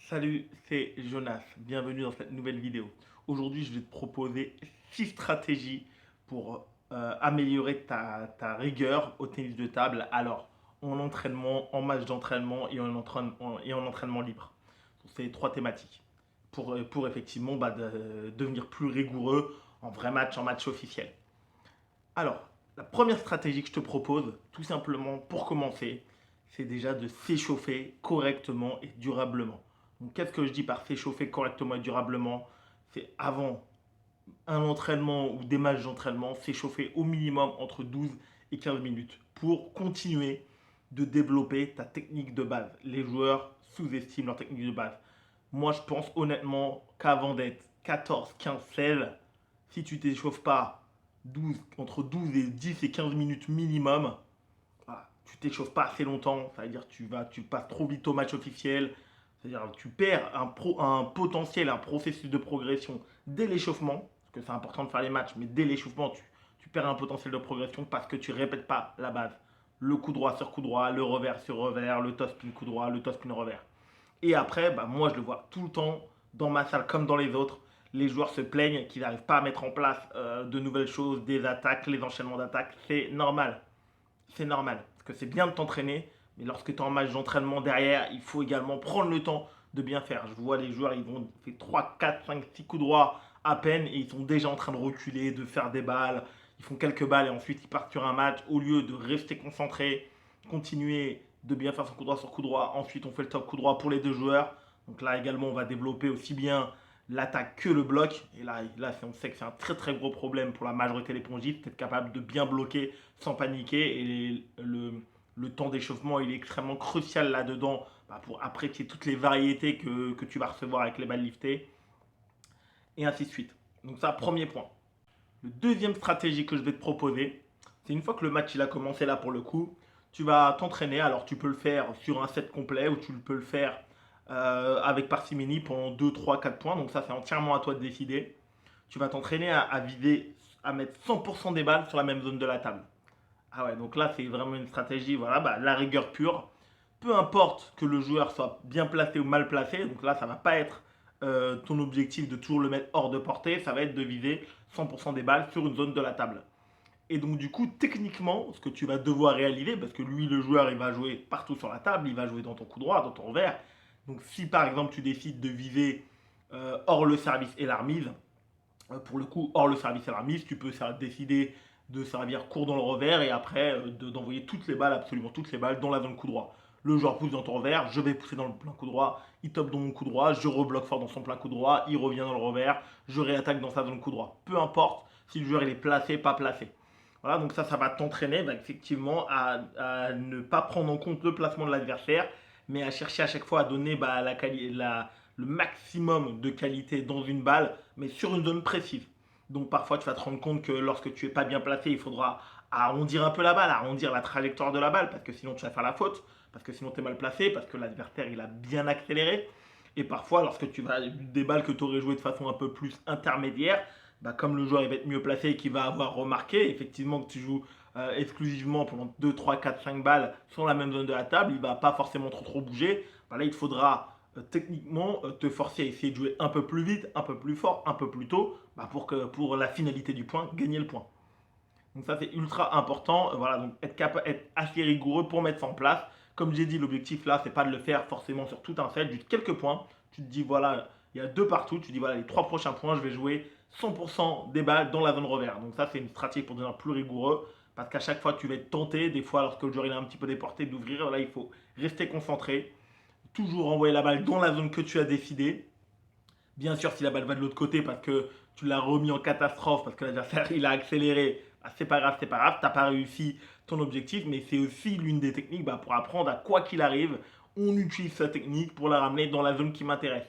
Salut, c'est Jonas. Bienvenue dans cette nouvelle vidéo. Aujourd'hui, je vais te proposer 6 stratégies pour améliorer ta rigueur au tennis de table. Alors, en entraînement, en match d'entraînement et en entraînement libre. C'est les trois thématiques pour effectivement devenir plus rigoureux en vrai match, en match officiel. Alors, la première stratégie que je te propose, tout simplement pour commencer, c'est déjà de s'échauffer correctement et durablement. Donc, qu'est-ce que je dis par s'échauffer correctement et durablement? C'est avant un entraînement ou des matchs d'entraînement, s'échauffer au minimum entre 12 et 15 minutes pour continuer de développer ta technique de base. Les joueurs sous-estiment leur technique de base. Moi, je pense honnêtement qu'avant d'être 14, 15, 16, si tu t'échauffes pas entre 12 et 10 et 15 minutes minimum, voilà, tu t'échauffes pas assez longtemps, ça veut dire que tu passes trop vite au match officiel, c'est-à-dire que tu perds un potentiel, un processus de progression dès l'échauffement, parce que c'est important de faire les matchs, mais dès l'échauffement, tu perds un potentiel de progression parce que tu répètes pas la base. Le coup droit sur coup droit, le revers sur revers, le toss spin coup droit, le toss spin revers. Et après, moi je le vois tout le temps dans ma salle comme dans les autres. Les joueurs se plaignent qu'ils n'arrivent pas à mettre en place de nouvelles choses, des attaques, les enchaînements d'attaques. C'est normal. C'est normal. Parce que c'est bien de t'entraîner, mais lorsque tu es en match d'entraînement derrière, il faut également prendre le temps de bien faire. Je vois les joueurs, ils vont faire 3, 4, 5, 6 coups droits à peine et ils sont déjà en train de reculer, de faire des balles. Ils font quelques balles et ensuite ils partent sur un match. Au lieu de rester concentré, continuer de bien faire son coup droit sur coup droit. Ensuite, on fait le top coup droit pour les deux joueurs. Donc là également, on va développer aussi bien l'attaque que le bloc. Et là, on sait que c'est un très très gros problème pour la majorité des pongistes, d'être capable de bien bloquer sans paniquer. Et le temps d'échauffement, il est extrêmement crucial là-dedans pour apprécier toutes les variétés que tu vas recevoir avec les balles liftées. Et ainsi de suite. Donc ça, premier point. Le deuxième stratégie que je vais te proposer, c'est une fois que le match il a commencé là pour le coup, tu vas t'entraîner. Alors tu peux le faire sur un set complet ou tu peux le faire avec parcimonie pendant 2, 3, 4 points. Donc ça c'est entièrement à toi de décider. Tu vas t'entraîner à viser, à mettre 100% des balles sur la même zone de la table. Ah ouais, donc là c'est vraiment une stratégie, voilà, la rigueur pure. Peu importe que le joueur soit bien placé ou mal placé, donc là ça va pas être ton objectif de toujours le mettre hors de portée, ça va être de viser 100% des balles sur une zone de la table. Et donc du coup, techniquement, ce que tu vas devoir réaliser, parce que lui, le joueur, il va jouer partout sur la table, il va jouer dans ton coup droit, dans ton revers. Donc si par exemple tu décides de viser hors le service et la remise, pour le coup, hors le service et la remise, tu peux décider de servir court dans le revers et après d'envoyer toutes les balles, absolument toutes les balles, dans la zone coup droit. Le joueur pousse dans ton revers, je vais pousser dans le plein coup droit, il top dans mon coup droit, je rebloque fort dans son plein coup droit, il revient dans le revers, je réattaque dans sa zone coup droit. Peu importe si le joueur il est placé, pas placé. Voilà, donc ça va t'entraîner effectivement à ne pas prendre en compte le placement de l'adversaire, mais à chercher à chaque fois à donner le maximum de qualité dans une balle, mais sur une zone précise. Donc parfois tu vas te rendre compte que lorsque tu es pas bien placé, il faudra arrondir un peu la balle, arrondir la trajectoire de la balle, parce que sinon tu vas faire la faute, parce que sinon tu es mal placé, parce que l'adversaire il a bien accéléré. Et parfois, lorsque tu vas des balles que tu aurais joué de façon un peu plus intermédiaire, comme le joueur il va être mieux placé et qu'il va avoir remarqué, effectivement, que tu joues exclusivement pendant 2, 3, 4, 5 balles sur la même zone de la table, il va pas forcément trop bouger. Là, il te faudra techniquement te forcer à essayer de jouer un peu plus vite, un peu plus fort, un peu plus tôt, pour la finalité du point, gagner le point. Donc ça c'est ultra important. Voilà, donc être assez rigoureux pour mettre ça en place. Comme j'ai dit, l'objectif là, c'est pas de le faire forcément sur tout un set, juste quelques points. Tu te dis voilà, il y a deux partout. Tu dis voilà, les trois prochains points, je vais jouer 100% des balles dans la zone revers. Donc ça c'est une stratégie pour devenir plus rigoureux. Parce qu'à chaque fois, tu vas être tenté, des fois lorsque le joueur il est un petit peu déporté, d'ouvrir. Là, il faut rester concentré. Toujours envoyer la balle dans la zone que tu as décidé. Bien sûr, si la balle va de l'autre côté parce que tu l'as remis en catastrophe, parce que l'adversaire il a accéléré, c'est pas grave, t'as pas réussi ton objectif, mais c'est aussi l'une des techniques pour apprendre à quoi qu'il arrive, on utilise sa technique pour la ramener dans la zone qui m'intéresse.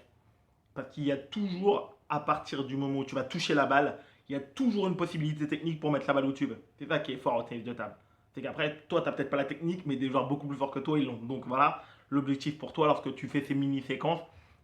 Parce qu'il y a toujours, à partir du moment où tu vas toucher la balle, il y a toujours une possibilité technique pour mettre la balle où tu veux. C'est ça qui est fort au tennis de table. C'est qu'après, toi, tu n'as peut-être pas la technique, mais des joueurs beaucoup plus forts que toi, ils l'ont. Donc voilà, l'objectif pour toi, lorsque tu fais ces mini-séquences,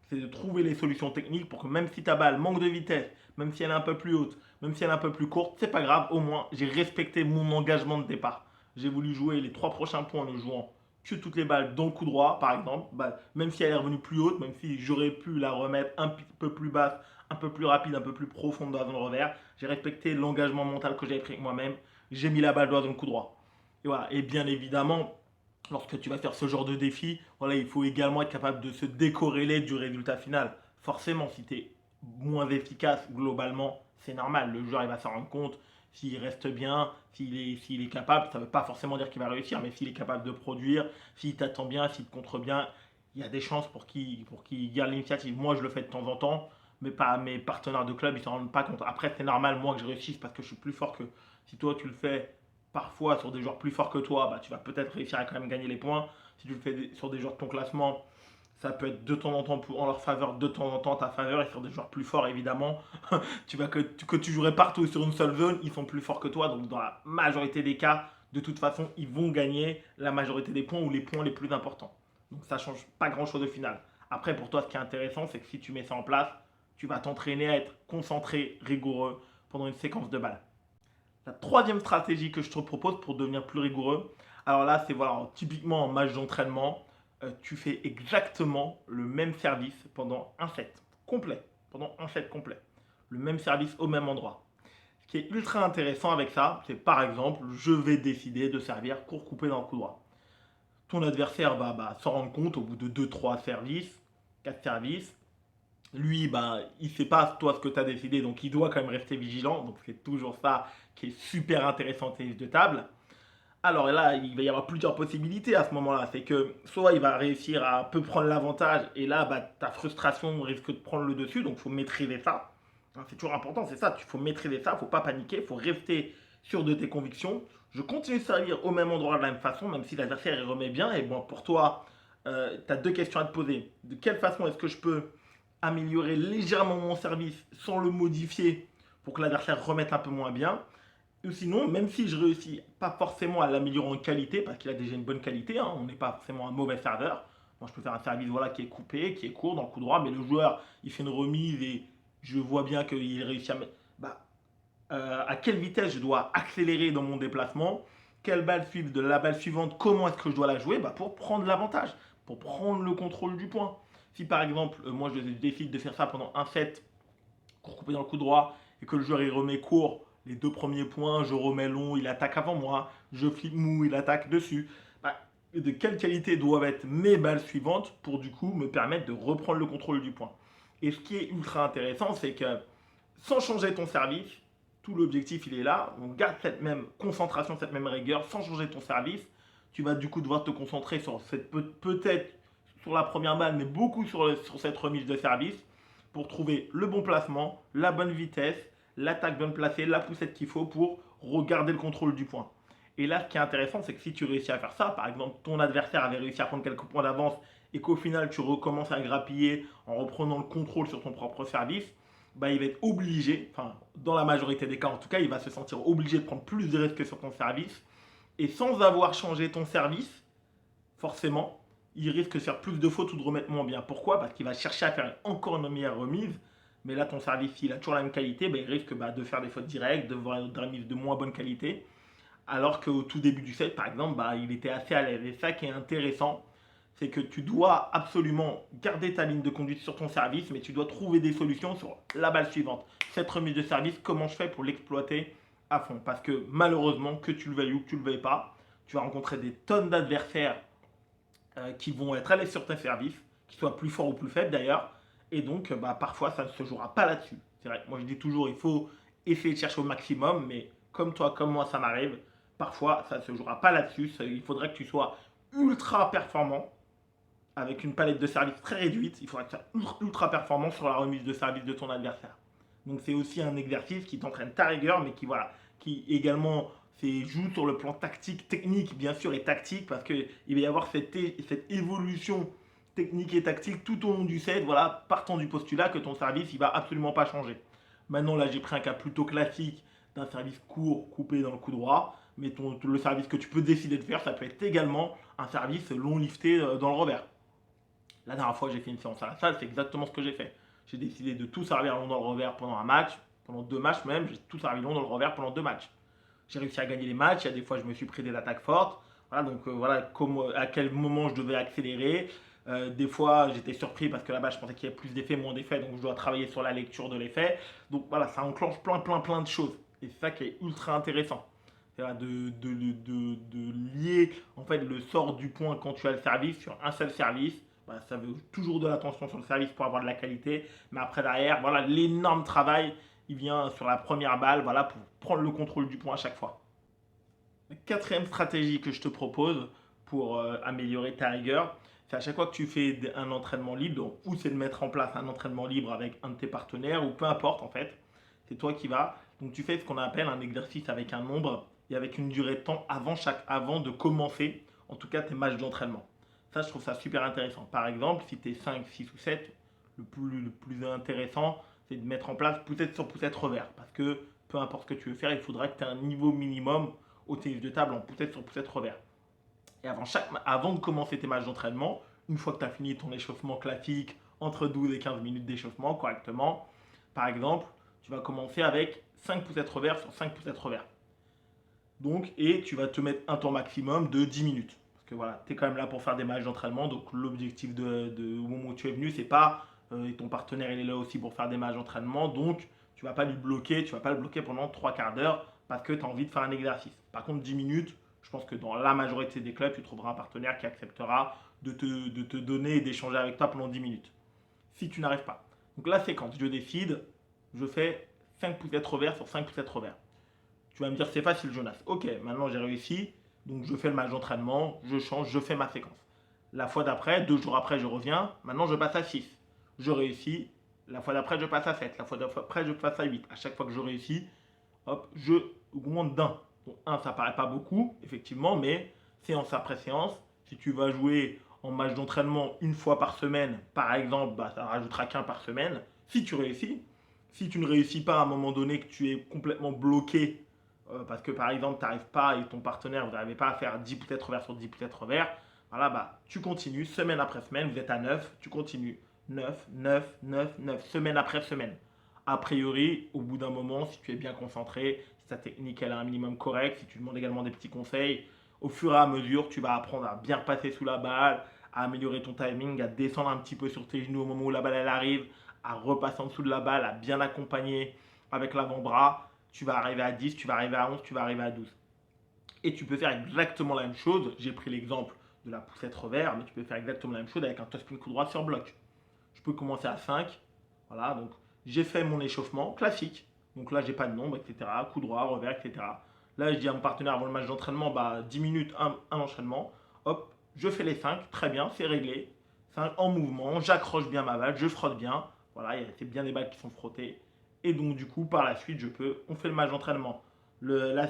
c'est de trouver les solutions techniques pour que même si ta balle manque de vitesse, même si elle est un peu plus haute, même si elle est un peu plus courte, c'est pas grave, au moins j'ai respecté mon engagement de départ. J'ai voulu jouer les trois prochains points en ne jouant que toutes les balles dans le coup droit, par exemple, bah, même si elle est revenue plus haute, même si j'aurais pu la remettre un peu plus basse, un peu plus rapide, un peu plus profonde dans la zone revers, j'ai respecté l'engagement mental que j'avais pris avec moi-même, j'ai mis la balle dans le coup droit. Et voilà, et bien évidemment, lorsque tu vas faire ce genre de défi, voilà, il faut également être capable de se décorréler du résultat final. Forcément, si tu es moins efficace globalement, c'est normal. Le joueur il va s'en rendre compte. S'il reste bien, s'il est capable, ça ne veut pas forcément dire qu'il va réussir, mais s'il est capable de produire, s'il t'attend bien, s'il te contre bien, il y a des chances pour qu'il garde l'initiative. Moi, je le fais de temps en temps, mais pas mes partenaires de club, ils ne s'en rendent pas compte. Après, c'est normal, moi, que je réussisse parce que je suis plus fort que si toi, tu le fais parfois sur des joueurs plus forts que toi, bah, tu vas peut-être réussir à quand même gagner les points. Si tu le fais sur des joueurs de ton classement, ça peut être de temps en temps en leur faveur, de temps en temps en ta faveur, et sur des joueurs plus forts, évidemment, que tu jouerais partout sur une seule zone, ils sont plus forts que toi. Donc, dans la majorité des cas, de toute façon, ils vont gagner la majorité des points ou les points les plus importants. Donc, ça change pas grand-chose au final. Après, pour toi, ce qui est intéressant, c'est que si tu mets ça en place, tu vas t'entraîner à être concentré, rigoureux pendant une séquence de balles. La troisième stratégie que je te propose pour devenir plus rigoureux, alors là, c'est voilà, typiquement en match d'entraînement, tu fais exactement le même service pendant un set complet. Pendant un set complet. Le même service au même endroit. Ce qui est ultra intéressant avec ça, c'est par exemple, je vais décider de servir court coupé dans le coup droit. Ton adversaire va s'en rendre compte au bout de deux trois services, 4 services. Lui, il ne sait pas toi ce que tu as décidé, donc il doit quand même rester vigilant. Donc c'est toujours ça qui est super intéressant en tennis de table. Alors là, il va y avoir plusieurs possibilités à ce moment-là. C'est que soit il va réussir à peu prendre l'avantage, et là, ta frustration risque de prendre le dessus, donc il faut maîtriser ça. Hein, c'est toujours important, c'est ça, il faut maîtriser ça, il ne faut pas paniquer, il faut rester sûr de tes convictions. Je continue de servir au même endroit de la même façon, même si l'adversaire il remet bien. Et bon, pour toi, tu as deux questions à te poser. De quelle façon est-ce que je peux améliorer légèrement mon service sans le modifier pour que l'adversaire remette un peu moins bien? Ou sinon, même si je réussis pas forcément à l'améliorer en qualité, parce qu'il a déjà une bonne qualité, hein, on n'est pas forcément un mauvais serveur. Moi, je peux faire un service voilà, qui est coupé, qui est court dans le coup droit, mais le joueur, il fait une remise et je vois bien qu'il réussit à mettre. À quelle vitesse je dois accélérer dans mon déplacement, quelle balle suivre de la balle suivante, comment est-ce que je dois la jouer pour prendre l'avantage, pour prendre le contrôle du point. Si par exemple, moi je décide de faire ça pendant un set, court coupé dans le coup droit, et que le joueur il remet court, les deux premiers points, je remets long, il attaque avant moi, je flippe mou, il attaque dessus. De quelle qualité doivent être mes balles suivantes pour du coup me permettre de reprendre le contrôle du point. Et ce qui est ultra intéressant, c'est que sans changer ton service, tout l'objectif il est là, on garde cette même concentration, cette même rigueur, sans changer ton service, tu vas du coup devoir te concentrer sur cette peut-être sur la première balle, mais beaucoup sur cette remise de service pour trouver le bon placement, la bonne vitesse, l'attaque bien placée, la poussette qu'il faut pour regarder le contrôle du point. Et là, ce qui est intéressant, c'est que si tu réussis à faire ça, par exemple, ton adversaire avait réussi à prendre quelques points d'avance et qu'au final, tu recommences à grappiller en reprenant le contrôle sur ton propre service, il va être obligé, enfin, dans la majorité des cas en tout cas, il va se sentir obligé de prendre plus de risques sur ton service. Et sans avoir changé ton service, forcément, il risque de faire plus de fautes ou de remettre moins bien. Pourquoi? Parce qu'il va chercher à faire encore une meilleure remise. Mais là, ton service, s'il a toujours la même qualité, il risque de faire des fautes directes, de voir une remise de moins bonne qualité. Alors qu'au tout début du set, par exemple, il était assez à l'aise. Et ça qui est intéressant, c'est que tu dois absolument garder ta ligne de conduite sur ton service, mais tu dois trouver des solutions sur la balle suivante. Cette remise de service, comment je fais pour l'exploiter à fond? Parce que malheureusement, que tu le veuilles ou que tu ne le veuilles pas, tu vas rencontrer des tonnes d'adversaires qui vont être allés sur tes services, qu'ils soient plus forts ou plus faibles d'ailleurs. Et donc, parfois, ça ne se jouera pas là-dessus. C'est vrai, moi je dis toujours, il faut essayer de chercher au maximum, mais comme toi, comme moi, ça m'arrive, parfois, ça ne se jouera pas là-dessus. Il faudrait que tu sois ultra performant avec une palette de services très réduite. Il faudrait que tu sois ultra performant sur la remise de service de ton adversaire. Donc, c'est aussi un exercice qui t'entraîne ta rigueur, mais qui également joue sur le plan tactique, technique, bien sûr, et tactique, parce qu'il va y avoir cette évolution technique et tactique tout au long du set, voilà, partant du postulat que ton service, il va absolument pas changer. Maintenant, là, j'ai pris un cas plutôt classique d'un service court coupé dans le coup droit, mais le service que tu peux décider de faire, ça peut être également un service long lifté dans le revers. La dernière fois que j'ai fait une séance à la salle, c'est exactement ce que j'ai fait. J'ai décidé de tout servir long dans le revers pendant un match, pendant deux matchs même, j'ai tout servi long dans le revers pendant deux matchs. J'ai réussi à gagner les matchs, il y a des fois je me suis pris des attaques fortes. Voilà, donc voilà à quel moment je devais accélérer. Des fois, j'étais surpris parce que là-bas, je pensais qu'il y avait plus d'effets, moins d'effets, donc je dois travailler sur la lecture de l'effet. Donc voilà, ça enclenche plein de choses. Et c'est ça qui est ultra intéressant. C'est-à-dire de lier en fait le sort du point quand tu as le service sur un seul service. Bah, ça veut toujours de l'attention sur le service pour avoir de la qualité. Mais après, derrière, voilà, l'énorme travail, il vient sur la première balle, voilà, pour prendre le contrôle du point à chaque fois. La quatrième stratégie que je te propose pour améliorer ta rigueur, c'est à chaque fois que tu fais un entraînement libre, donc, ou c'est de mettre en place un entraînement libre avec un de tes partenaires, ou peu importe en fait, c'est toi qui vas. Donc tu fais ce qu'on appelle un exercice avec un nombre et avec une durée de temps avant de commencer, en tout cas tes matchs d'entraînement. Ça, je trouve ça super intéressant. Par exemple, si tu es 5, 6 ou 7, le plus intéressant, c'est de mettre en place poussette sur poussette revers. Parce que peu importe ce que tu veux faire, il faudra que tu aies un niveau minimum au tennis de table en poussette sur poussette revers. Et avant de commencer tes matchs d'entraînement, une fois que tu as fini ton échauffement classique, entre 12 et 15 minutes d'échauffement correctement, par exemple, tu vas commencer avec 5 poussettes revers sur 5 poussettes revers. Donc, et tu vas te mettre un temps maximum de 10 minutes. Parce que voilà, tu es quand même là pour faire des matchs d'entraînement. Donc, l'objectif au moment où tu es venu, c'est pas, et ton partenaire il est là aussi pour faire des matchs d'entraînement. Donc, tu vas pas lui bloquer, tu vas pas le bloquer pendant 3 quarts d'heure parce que tu as envie de faire un exercice. Par contre, 10 minutes, je pense que dans la majorité des clubs, tu trouveras un partenaire qui acceptera de te donner et d'échanger avec toi pendant 10 minutes. Si tu n'arrives pas. Donc, la séquence, je décide, je fais 5 poussettes revers sur 5 poussettes revers. Tu vas me dire, c'est facile, Jonas. Ok, maintenant j'ai réussi. Donc je fais le match d'entraînement, je change, je fais ma séquence. La fois d'après, 2 jours après, je reviens. Maintenant, je passe à 6. Je réussis. La fois d'après, je passe à 7. La fois d'après, je passe à 8. À chaque fois que je réussis, hop, je augmente d'un. Donc 1, ça paraît pas beaucoup, effectivement, mais séance après séance, si tu vas jouer en match d'entraînement une fois par semaine, par exemple, bah, ça rajoutera qu'un par semaine. Si tu réussis, si tu ne réussis pas à un moment donné que tu es complètement bloqué parce que par exemple, tu n'arrives pas et ton partenaire, vous n'arrivez pas à faire 10 peut-être revers sur 10 peut-être revers, voilà, bah, tu continues semaine après semaine, vous êtes à 9, tu continues 9, 9, 9, 9, semaine après semaine. A priori, au bout d'un moment, si tu es bien concentré, si ta technique elle a un minimum correct, si tu demandes également des petits conseils, au fur et à mesure, tu vas apprendre à bien repasser sous la balle, à améliorer ton timing, à descendre un petit peu sur tes genoux au moment où la balle elle arrive, à repasser en dessous de la balle, à bien accompagner avec l'avant-bras. Tu vas arriver à 10, tu vas arriver à 11, tu vas arriver à 12. Et tu peux faire exactement la même chose. J'ai pris l'exemple de la poussette revers, mais tu peux faire exactement la même chose avec un topspin coup droit sur bloc. Je peux commencer à 5. Voilà, donc j'ai fait mon échauffement classique. Donc là, j'ai pas de nombre, etc. Coup droit, revers, etc. Là, je dis à mon partenaire avant le match d'entraînement, bah, 10 minutes, un enchaînement. Hop, je fais les 5, très bien, c'est réglé. 5 en mouvement, j'accroche bien ma balle, je frotte bien. Voilà, c'est bien des balles qui sont frottées. Et donc, du coup, par la suite, on fait le match d'entraînement. La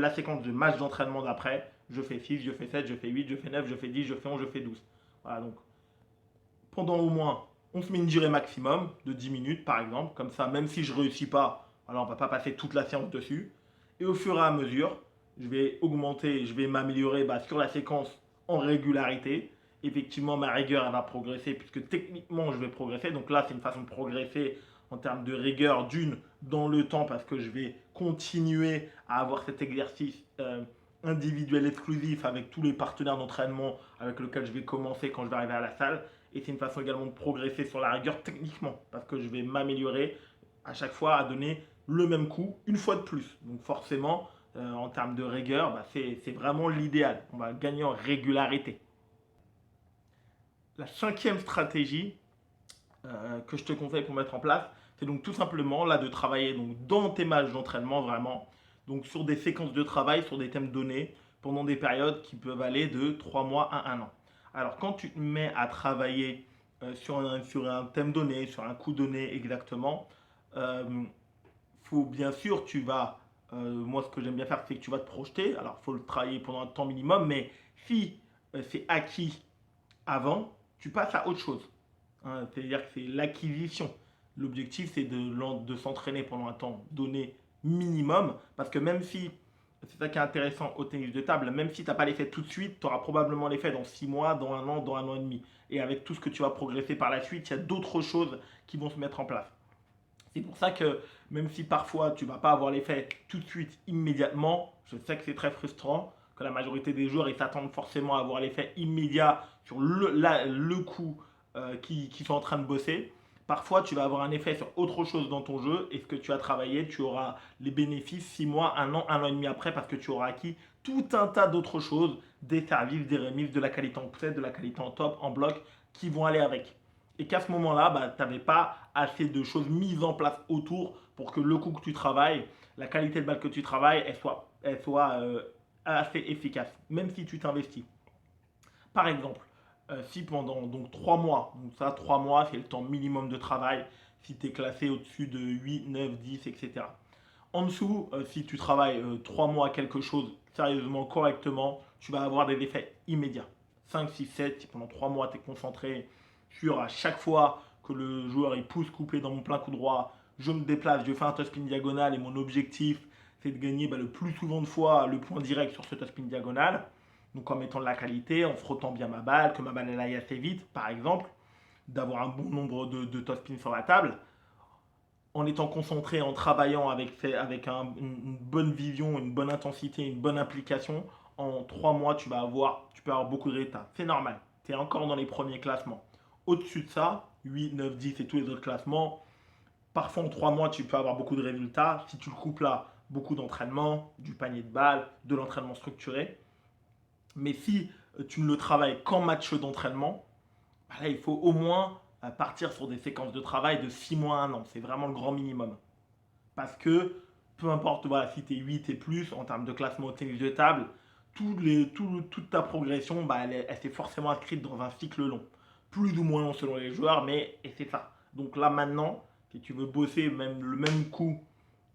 séquence de match d'entraînement d'après, je fais 6, je fais 7, je fais 8, je fais 9, je fais 10, je fais 11, je fais 12. Voilà, donc pendant au moins, on se met une durée maximum de 10 minutes par exemple, comme ça, même si je ne réussis pas, alors on ne va pas passer toute la séance dessus. Et au fur et à mesure, je vais augmenter, je vais m'améliorer sur la séquence en régularité. Effectivement, ma rigueur elle va progresser puisque techniquement je vais progresser. Donc là, c'est une façon de progresser en termes de rigueur d'une dans le temps parce que je vais continuer à avoir cet exercice individuel exclusif avec tous les partenaires d'entraînement avec lesquels je vais commencer quand je vais arriver à la salle. Et c'est une façon également de progresser sur la rigueur techniquement parce que je vais m'améliorer à chaque fois à donner le même coup une fois de plus. Donc forcément, en termes de rigueur, c'est vraiment l'idéal. On va gagner en régularité. La cinquième stratégie que je te conseille pour mettre en place, c'est donc tout simplement là de travailler donc, dans tes matchs d'entraînement vraiment, donc sur des séquences de travail, sur des thèmes donnés, pendant des périodes qui peuvent aller de 3 mois à 1 an. Alors quand tu te mets à travailler sur un thème donné, sur un coup donné exactement, faut bien sûr, moi ce que j'aime bien faire, c'est que tu vas te projeter. Alors il faut le travailler pendant un temps minimum, mais si c'est acquis avant, tu passes à autre chose. Hein, c'est-à-dire que c'est l'acquisition. L'objectif, c'est de s'entraîner pendant un temps donné minimum, parce que même si, c'est ça qui est intéressant au tennis de table, même si tu n'as pas l'effet tout de suite, tu auras probablement l'effet dans 6 mois, dans 1 an et demi. Et avec tout ce que tu vas progresser par la suite, il y a d'autres choses qui vont se mettre en place. C'est pour ça que même si parfois tu ne vas pas avoir l'effet tout de suite, immédiatement, je sais que c'est très frustrant. que la majorité des joueurs ils s'attendent forcément à avoir l'effet immédiat sur le coup qui sont en train de bosser. Parfois, tu vas avoir un effet sur autre chose dans ton jeu et ce que tu as travaillé, tu auras les bénéfices 6 mois, un an et demi après parce que tu auras acquis tout un tas d'autres choses, des services, des remises, de la qualité en preset, de la qualité en top, en bloc, qui vont aller avec. Et qu'à ce moment-là, bah, tu n'avais pas assez de choses mises en place autour pour que le coup que tu travailles, la qualité de balle que tu travailles, elle soit assez efficace, même si tu t'investis. Par exemple, si pendant donc 3 mois, donc ça 3 mois c'est le temps minimum de travail, si tu es classé au-dessus de 8, 9, 10, etc. En dessous, si tu travailles 3 mois à quelque chose sérieusement, correctement, tu vas avoir des effets immédiats. 5, 6, 7, si pendant 3 mois tu es concentré sur à chaque fois que le joueur il pousse coupé dans mon plein coup droit, je me déplace, je fais un touch spin diagonal et mon objectif c'est de gagner le plus souvent de fois le point direct sur ce touch spin diagonal. Donc en mettant de la qualité, en frottant bien ma balle, que ma balle elle aille assez vite, par exemple, d'avoir un bon nombre de top spins sur la table, en étant concentré, en travaillant avec une bonne vision, une bonne intensité, une bonne application, en 3 mois, tu peux avoir beaucoup de résultats. C'est normal. Tu es encore dans les premiers classements. Au-dessus de ça, 8, 9, 10 et tous les autres classements, parfois en 3 mois, tu peux avoir beaucoup de résultats. Si tu le coupes là, beaucoup d'entraînement, du panier de balles, de l'entraînement structuré. Mais si tu ne le travailles qu'en match d'entraînement, bah là, il faut au moins partir sur des séquences de travail de 6 mois à 1 an. C'est vraiment le grand minimum. Parce que peu importe voilà, si tu es 8 et plus en termes de classement au tennis de table, toute ta progression, bah, elle s'est forcément inscrite dans un cycle long. Plus ou moins long selon les joueurs, mais et c'est ça. Donc là maintenant, si tu veux bosser même le même coup,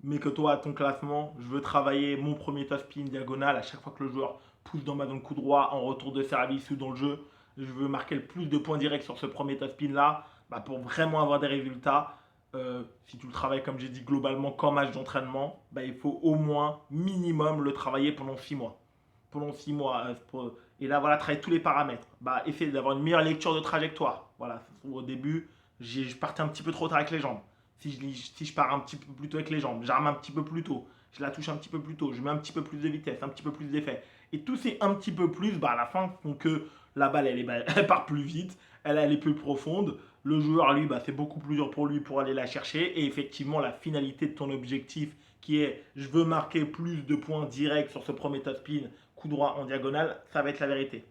mais que toi, à ton classement, je veux travailler mon premier top spin diagonal à chaque fois que le joueur pousse dans ma zone coup droit en retour de service ou dans le jeu, je veux marquer le plus de points directs sur ce premier top spin là, bah, pour vraiment avoir des résultats. Si tu le travailles comme j'ai dit globalement comme match d'entraînement, bah, il faut au moins minimum le travailler pendant 6 mois. Pendant 6 mois. Et là, voilà, travailler tous les paramètres. Bah, essayer d'avoir une meilleure lecture de trajectoire. Voilà, au début, je partais un petit peu trop tard avec les jambes. Si je pars un petit peu plus tôt avec les jambes, j'arme un petit peu plus tôt, je la touche un petit peu plus tôt, je mets un petit peu plus de vitesse, un petit peu plus d'effet. Et tous ces un petit peu plus, bah, à la fin, font que la balle, elle part plus vite, elle est plus profonde. Le joueur, lui, bah, c'est beaucoup plus dur pour lui pour aller la chercher. Et effectivement, la finalité de ton objectif, qui est je veux marquer plus de points directs sur ce premier top spin, coup droit en diagonale, ça va être la vérité.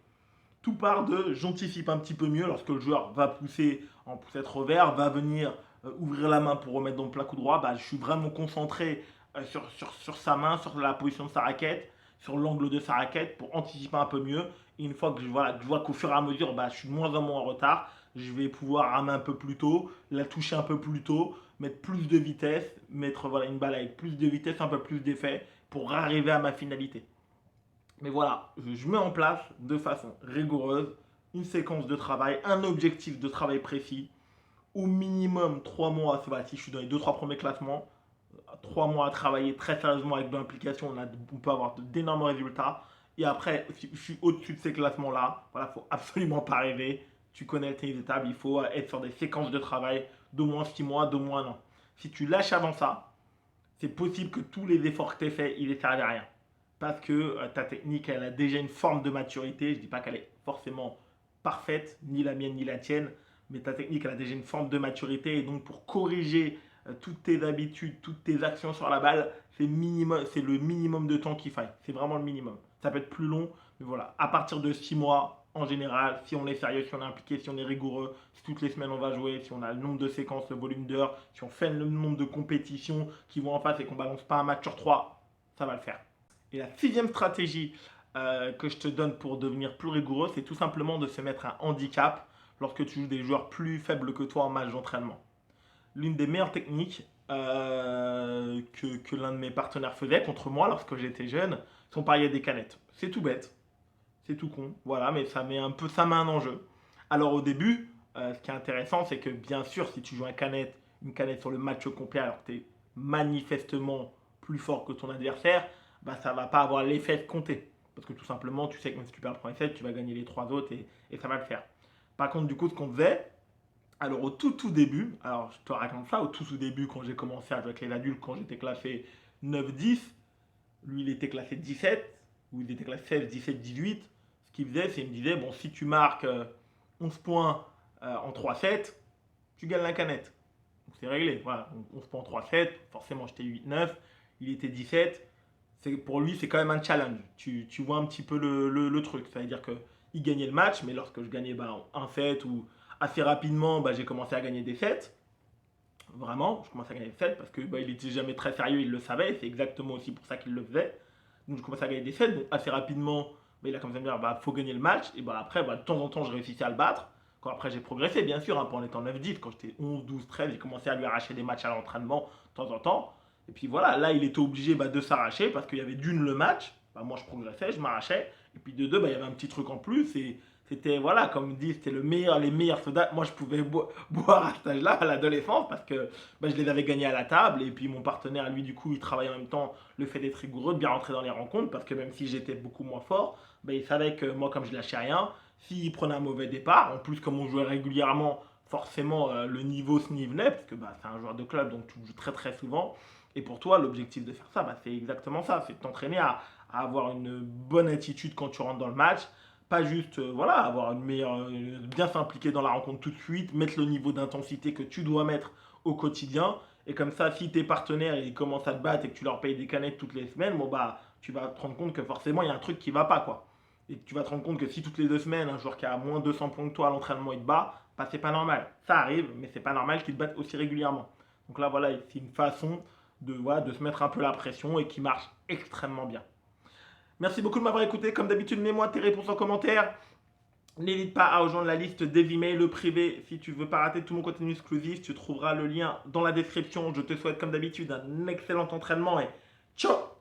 Tout part de j'anticipe un petit peu mieux lorsque le joueur va pousser en poussette revers, va venir ouvrir la main pour remettre dans le plat coup droit. Bah, je suis vraiment concentré sur sa main, sur la position de sa raquette, sur l'angle de sa raquette pour anticiper un peu mieux. Et une fois que je vois qu'au fur et à mesure, bah, je suis de moins en moins en retard, je vais pouvoir ramer un peu plus tôt, la toucher un peu plus tôt, mettre plus de vitesse, mettre voilà, une balle avec plus de vitesse, un peu plus d'effet pour arriver à ma finalité. Mais voilà, je mets en place de façon rigoureuse une séquence de travail, un objectif de travail précis, au minimum 3 mois, voilà, si je suis dans les 2-3 premiers classements, 3 mois à travailler très sérieusement avec de l'implication, on peut avoir d'énormes résultats. Et après, si je suis au-dessus de ces classements-là, voilà, il ne faut absolument pas rêver. Tu connais le tennis de table, il faut être sur des séquences de travail d'au moins 6 mois, d'au moins 1 an. Si tu lâches avant ça, c'est possible que tous les efforts que tu aies faits, ils ne servent à rien. Parce que ta technique, elle a déjà une forme de maturité. Je ne dis pas qu'elle est forcément parfaite, ni la mienne, ni la tienne, mais ta technique, elle a déjà une forme de maturité. Et donc, pour corriger toutes tes habitudes, toutes tes actions sur la balle, c'est le minimum de temps qu'il faille. C'est vraiment le minimum. Ça peut être plus long, mais voilà. À partir de 6 mois, en général, si on est sérieux, si on est impliqué, si on est rigoureux, si toutes les semaines on va jouer, si on a le nombre de séquences, le volume d'heures, si on fait le nombre de compétitions qui vont en face et qu'on balance pas un match sur 3, ça va le faire. Et la sixième stratégie que je te donne pour devenir plus rigoureux, c'est tout simplement de se mettre un handicap lorsque tu joues des joueurs plus faibles que toi en match d'entraînement. L'une des meilleures techniques que l'un de mes partenaires faisait contre moi lorsque j'étais jeune, c'est on pariait des canettes. C'est tout bête, c'est tout con, voilà, mais ça met un enjeu. Alors au début, ce qui est intéressant, c'est que bien sûr, si tu joues une canette sur le match complet, alors que tu es manifestement plus fort que ton adversaire, bah, ça ne va pas avoir l'effet de compter. Parce que tout simplement, tu sais que même si tu perds le premier set, tu vas gagner les trois autres et ça va le faire. Par contre, du coup, ce qu'on faisait, alors au tout début, alors je te raconte ça, au tout début, quand j'ai commencé à jouer avec les adultes, quand j'étais classé 9-10, lui il était classé 17, où ils étaient classés 16, 17, 18, ce qu'ils faisaient, c'est qu'ils me disaient, bon, si tu marques 11 points en 3-7, tu gagnes la canette. Donc c'est réglé, voilà. Donc, 11 points en 3-7, forcément j'étais 8-9, il était 17. Pour lui, c'est quand même un challenge. Tu vois un petit peu le truc. Ça veut dire qu'il gagnait le match, mais lorsque je gagnais un set ou assez rapidement, j'ai commencé à gagner des sets. Vraiment, je commençais à gagner des sets parce que il était jamais très sérieux, il le savait. C'est exactement aussi pour ça qu'il le faisait. Donc je commençais à gagner des sets. Donc assez rapidement, il a commencé à me dire faut gagner le match. Et après, de temps en temps, je réussissais à le battre. Quand après, j'ai progressé, bien sûr, en étant 9-10. Quand j'étais 11, 12, 13, j'ai commencé à lui arracher des matchs à l'entraînement de temps en temps. Et puis voilà, là, il était obligé de s'arracher parce qu'il y avait d'une le match. Moi, je progressais, je m'arrachais. Et puis de deux, il y avait un petit truc en plus. Et c'était, voilà, comme dit, c'était les meilleurs soldats. Moi, je pouvais boire à cet âge-là, à l'adolescence, parce que je les avais gagnés à la table. Et puis mon partenaire, lui, du coup, il travaillait en même temps le fait d'être rigoureux, de bien rentrer dans les rencontres, parce que même si j'étais beaucoup moins fort, il savait que moi, comme je lâchais rien, s'il prenait un mauvais départ, en plus, comme on jouait régulièrement, forcément, le niveau se nivelait, parce que c'est un joueur de club, donc tu joues très très souvent. Et pour toi, l'objectif de faire ça, c'est exactement ça, c'est de t'entraîner à avoir une bonne attitude quand tu rentres dans le match, pas juste avoir une meilleure, bien s'impliquer dans la rencontre tout de suite, mettre le niveau d'intensité que tu dois mettre au quotidien. Et comme ça, si tes partenaires ils commencent à te battre et que tu leur payes des canettes toutes les semaines, tu vas te rendre compte que forcément il y a un truc qui va pas quoi. Et tu vas te rendre compte que si toutes les 2 semaines, un joueur qui a moins de 200 points que toi à l'entraînement il te bat, c'est pas normal. Ça arrive, mais c'est pas normal qu'il te batte aussi régulièrement. Donc là, voilà, c'est une façon de se mettre un peu la pression et qui marche extrêmement bien. Merci beaucoup de m'avoir écouté. Comme d'habitude, mets-moi tes réponses en commentaire. N'hésite pas à rejoindre la liste des emails privés si tu veux pas rater tout mon contenu exclusif. Tu trouveras le lien dans la description. Je te souhaite comme d'habitude un excellent entraînement et ciao.